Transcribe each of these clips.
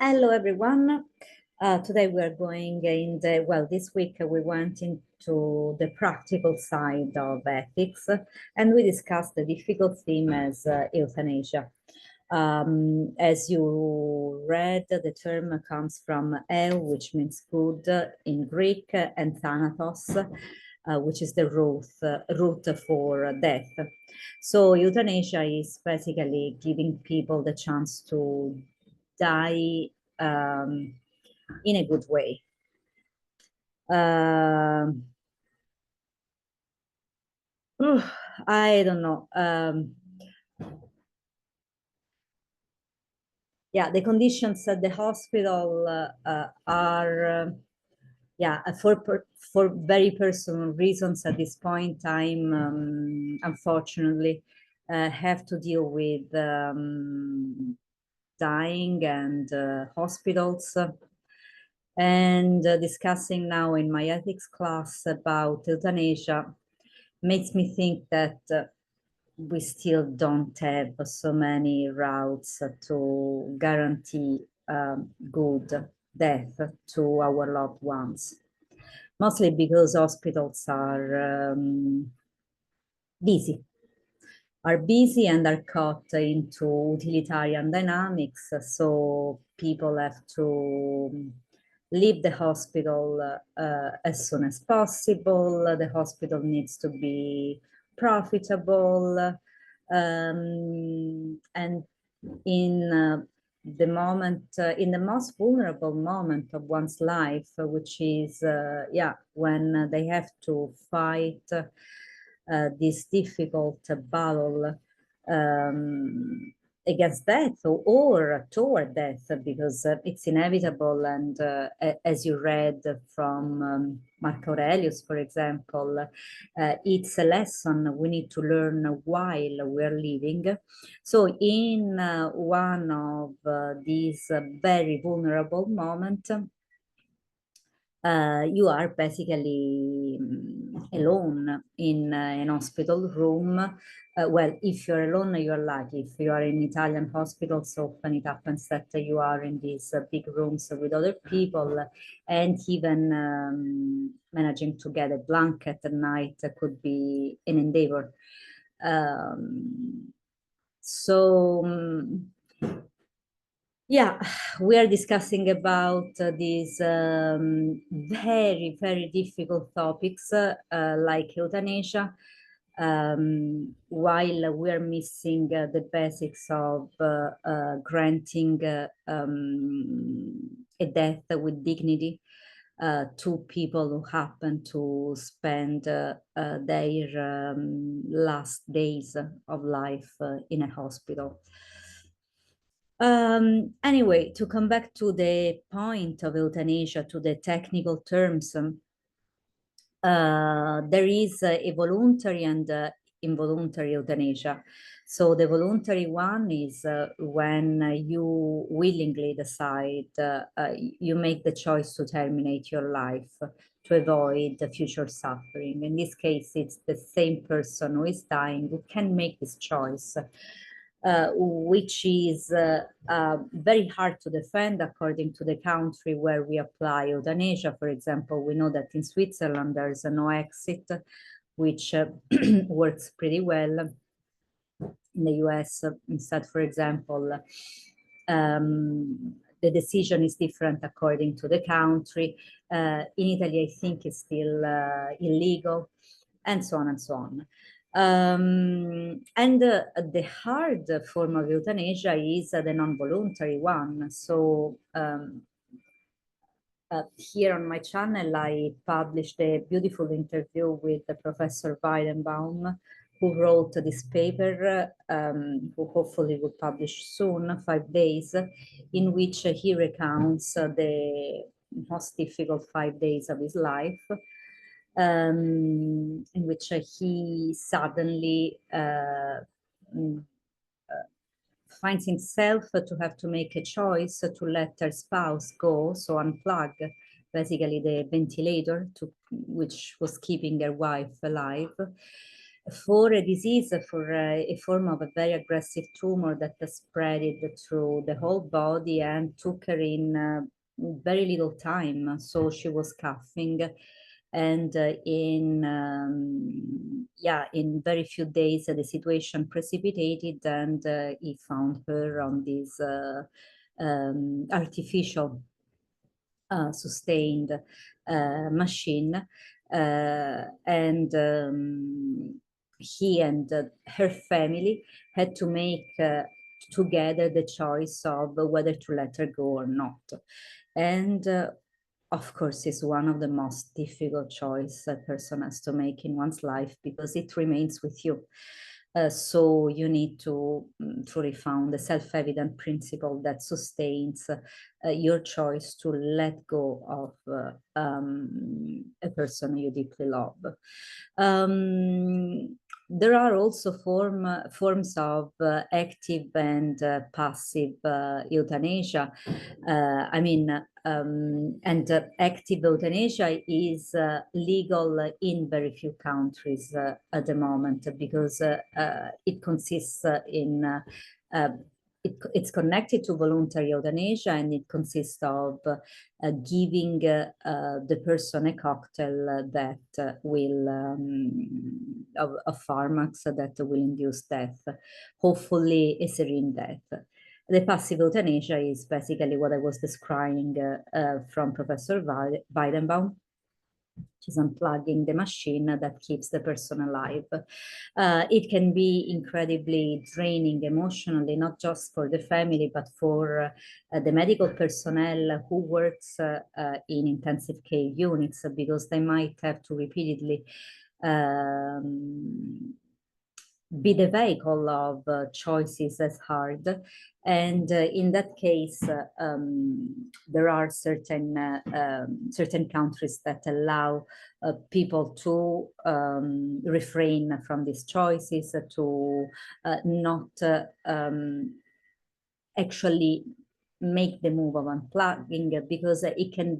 Hello, everyone. Today we are going in this week we went into the practical side of ethics and we discussed the difficult theme as euthanasia. As you read, the term comes from eu, which means good in Greek, and thanatos, which is the root for death. So euthanasia is basically giving people the chance to die in a good way. I don't know. Yeah, the conditions at the hospital are, for very personal reasons at this point in time, unfortunately, have to deal with dying and hospitals. And discussing now in my ethics class about euthanasia makes me think that we still don't have so many routes to guarantee good death to our loved ones. Mostly because hospitals are busy and are caught into utilitarian dynamics. So people have to leave the hospital as soon as possible. The hospital needs to be profitable. And in the moment, in the most vulnerable moment of one's life, which is, when they have to fight this difficult battle against death or toward death, because it's inevitable. And as you read from Marco Aurelius, for example, it's a lesson we need to learn while we're living. So in one of these very vulnerable moments, you are basically alone in an hospital room. Well, if you're alone, you're lucky. If you are in Italian hospitals, often it happens that you are in these big rooms with other people, and even managing to get a blanket at night could be an endeavor. Yeah, we are discussing about these very, very difficult topics like euthanasia, while we are missing the basics of granting a death with dignity to people who happen to spend their last days of life in a hospital. Anyway, to come back to the point of euthanasia, to the technical terms, there is a voluntary and involuntary euthanasia. So the voluntary one is when you willingly decide, you make the choice to terminate your life to avoid the future suffering. In this case, it's the same person who is dying who can make this choice. Which is very hard to defend according to the country where we apply euthanasia. For example, we know that in Switzerland there is a no exit, which works pretty well. In the US, instead, for example, the decision is different according to the country. In Italy, I think it's still illegal, and so on and so on. And the hard form of euthanasia is the non-voluntary one. So here on my channel, I published a beautiful interview with the Professor Weidenbaum, who wrote this paper, who hopefully will publish soon, 5 days, in which he recounts the most difficult 5 days of his life. In which he suddenly finds himself to have to make a choice to let her spouse go, so unplug basically the ventilator which was keeping their wife alive, for a disease, for a form of a very aggressive tumor that spread it through the whole body and took her in very little time. So she was coughing, and in very few days the situation precipitated, and he found her on this artificial sustained machine, and he and her family had to make together the choice of whether to let her go or not. And of course, it's one of the most difficult choices a person has to make in one's life, because it remains with you. So you need to truly found the self-evident principle that sustains your choice to let go of a person you deeply love. There are also forms of active and passive euthanasia. Active euthanasia is legal in very few countries at the moment, because it consists it's connected to voluntary euthanasia, and it consists of giving the person a cocktail that will of pharmacs that will induce death, hopefully a serene death. The passive euthanasia is basically what I was describing from Professor Weidenbaum, which is unplugging the machine that keeps the person alive. It can be incredibly draining emotionally, not just for the family, but for the medical personnel who works in intensive care units, because they might have to repeatedly be the vehicle of choices as hard. And in that case, there are certain countries that allow people to refrain from these choices, to not actually make the move of unplugging, because it can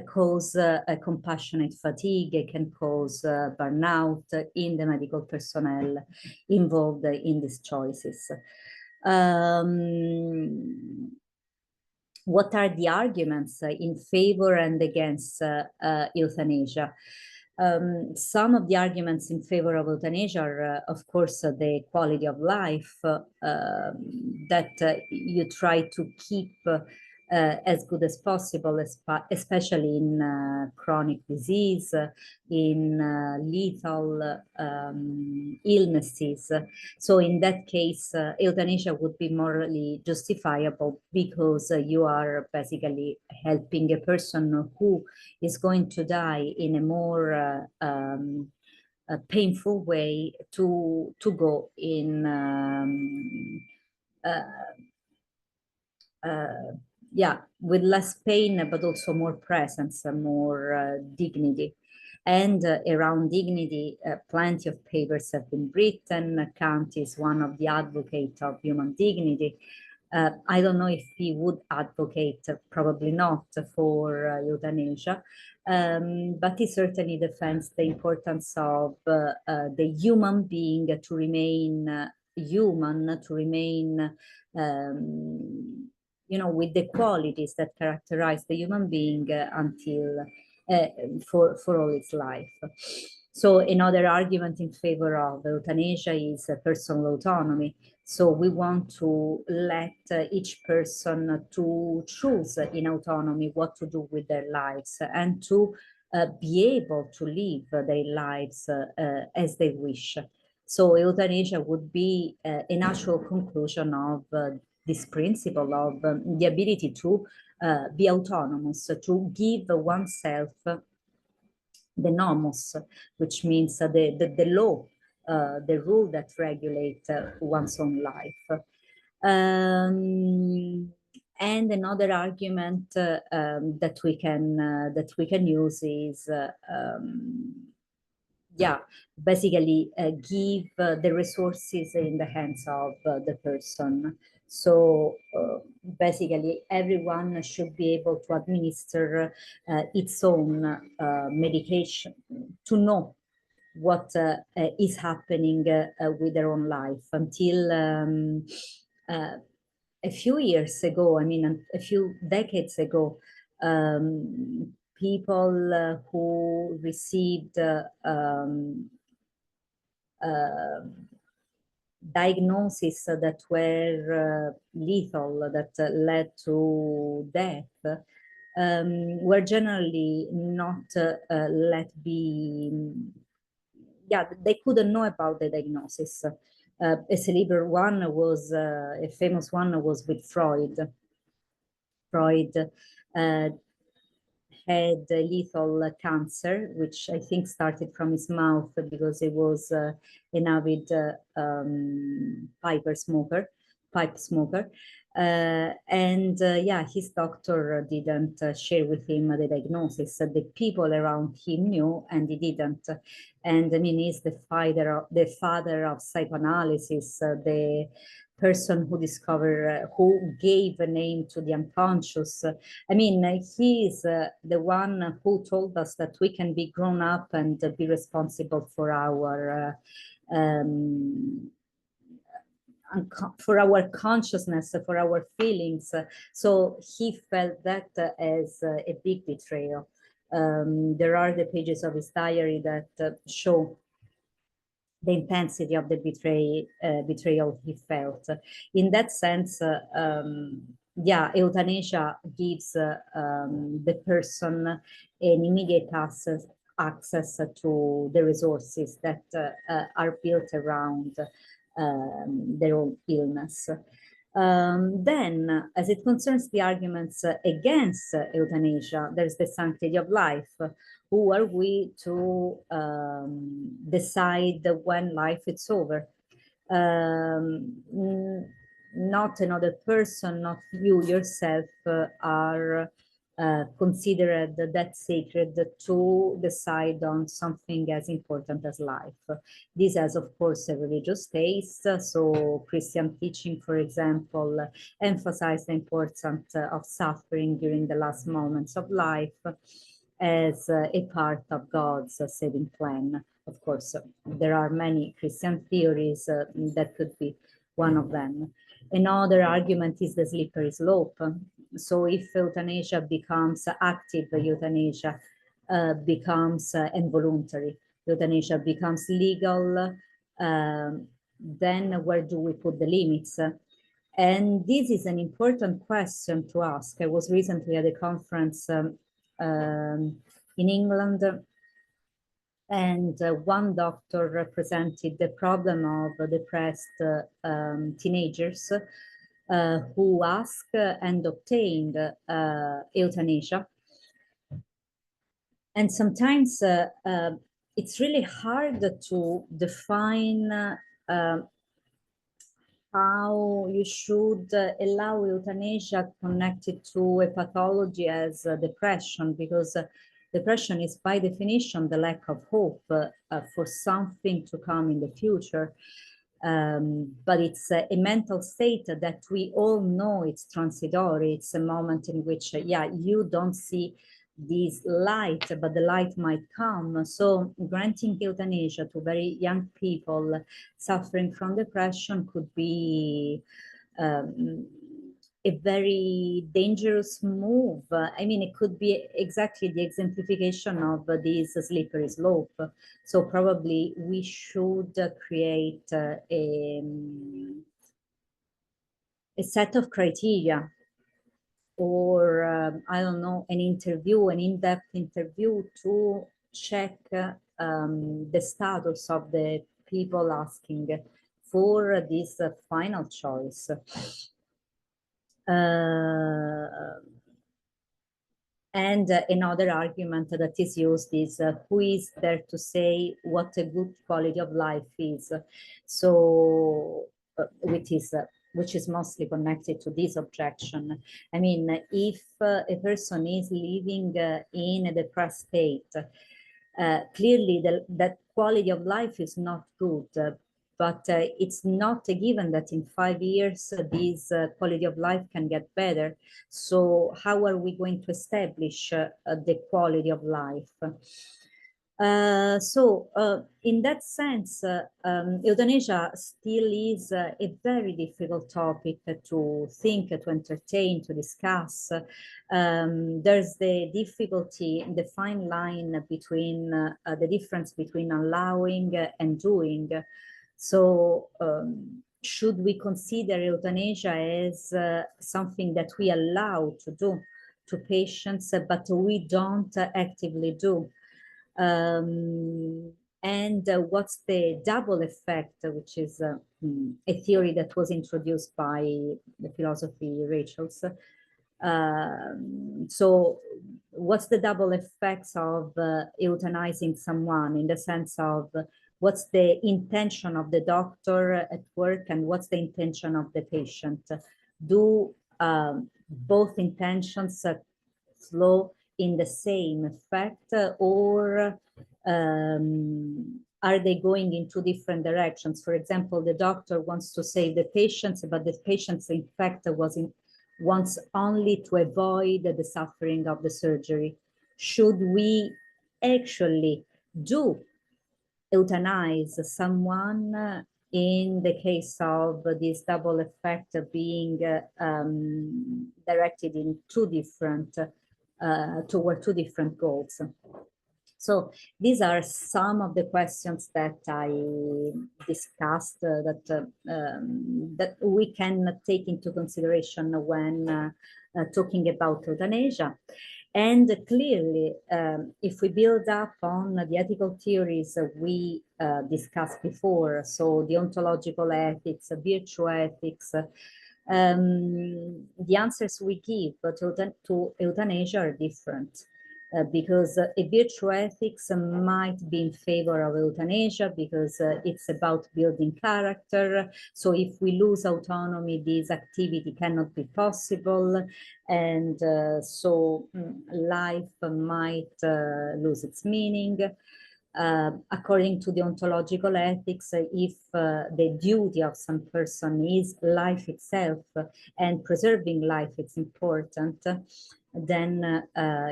cause a compassionate fatigue, it can cause burnout in the medical personnel involved in these choices. What are the arguments in favor and against euthanasia? Some of the arguments in favor of euthanasia are, of course, the quality of life, that you try to keep as good as possible, especially in chronic disease, in lethal illnesses. So in that case, euthanasia would be morally justifiable, because you are basically helping a person who is going to die in a more a painful way to go in with less pain, but also more presence and more dignity. And around dignity, plenty of papers have been written. Kant is one of the advocates of human dignity. I don't know if he would advocate, probably not, for euthanasia, but he certainly defends the importance of the human being to remain human, to remain with the qualities that characterize the human being until for all its life. So another argument in favor of euthanasia is personal autonomy. So we want to let each person to choose in autonomy what to do with their lives, and to be able to live their lives as they wish. So euthanasia would be a natural conclusion of this principle of the ability to be autonomous, to give oneself the nomos, which means the law, the rule that regulates one's own life. And another argument that we can use is basically give the resources in the hands of the person. So basically everyone should be able to administer its own medication, to know what is happening with their own life until a few years ago, I mean, a few decades ago, people who received uh, diagnoses that were lethal, that led to death, were generally not let be, yeah, they couldn't know about the diagnosis. A celebrity one was, a famous one was with Freud. Freud had lethal cancer, which I think started from his mouth because he was an avid pipe smoker. Yeah, his doctor didn't share with him the diagnosis. The people around him knew, and he didn't. And I mean, he's the father of psychoanalysis, the person who discovered, who gave a name to the unconscious. I mean, he is the one who told us that we can be grown up and be responsible for our consciousness, for our feelings. So he felt that as a big betrayal. There are the pages of his diary that show the intensity of the betrayal he felt. In that sense, yeah, euthanasia gives the person an immediate access to the resources that are built around their own illness. Then, as it concerns the arguments against euthanasia, there's the sanctity of life. Who are we to decide when life is over? Not another person, not you yourself are considered that sacred to decide on something as important as life. This has, of course, a religious taste. So Christian teaching, for example, emphasize the importance of suffering during the last moments of life as a part of God's saving plan. Of course, there are many Christian theories that could be one of them. Another argument is the slippery slope. So if euthanasia becomes active, euthanasia becomes involuntary, euthanasia becomes legal, then where do we put the limits? And this is an important question to ask. I was recently at a conference in England, and one doctor represented the problem of depressed teenagers who asked and obtained euthanasia. And sometimes it's really hard to define how you should allow euthanasia connected to a pathology as depression, because depression is by definition the lack of hope for something to come in the future. But it's a mental state that we all know it's transitory. It's a moment in which, yeah, you don't see this light, but the light might come. So granting euthanasia to very young people suffering from depression could be a very dangerous move. I mean, it could be exactly the exemplification of this slippery slope. So probably we should create a set of criteria, or I don't know, an in-depth interview to check the status of the people asking for this final choice. And another argument that is used is who is there to say what a good quality of life is? So, which is mostly connected to this objection. I mean, if a person is living in a depressed state, clearly that quality of life is not good. But it's not a given that in 5 years this quality of life can get better. So how are we going to establish the quality of life? In that sense, euthanasia still is a very difficult topic to think, to entertain, to discuss. There's the difficulty, the fine line between the difference between allowing and doing. So should we consider euthanasia as something that we allow to do to patients, but we don't actively do? And what's the double effect, which is a theory that was introduced by the philosophy Rachel's. So what's the double effects of euthanizing someone, in the sense of what's the intention of the doctor at work and what's the intention of the patient? Do both intentions flow in the same effect, or are they going in two different directions? For example, the doctor wants to save the patients, but the patient's in fact wants only to avoid the suffering of the surgery. Should we actually do euthanize someone in the case of this double effect being directed in two different toward two different goals? So these are some of the questions that I discussed that we can take into consideration when talking about euthanasia. And clearly, if we build up on the ethical theories we discussed before, so the ontological ethics, virtue ethics, the answers we give to euthanasia are different. Because a virtue ethics might be in favor of euthanasia because it's about building character. So if we lose autonomy, this activity cannot be possible. And so life might lose its meaning. According to the ontological ethics, if the duty of some person is life itself and preserving life is important, then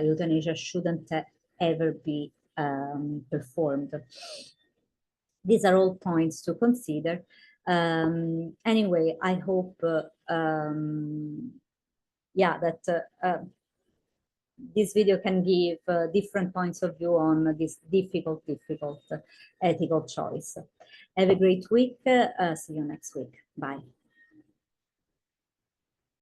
euthanasia shouldn't ever be performed. These are all points to consider. Anyway, I hope, yeah, that this video can give different points of view on this difficult ethical choice. Have a great week. See you next week. Bye.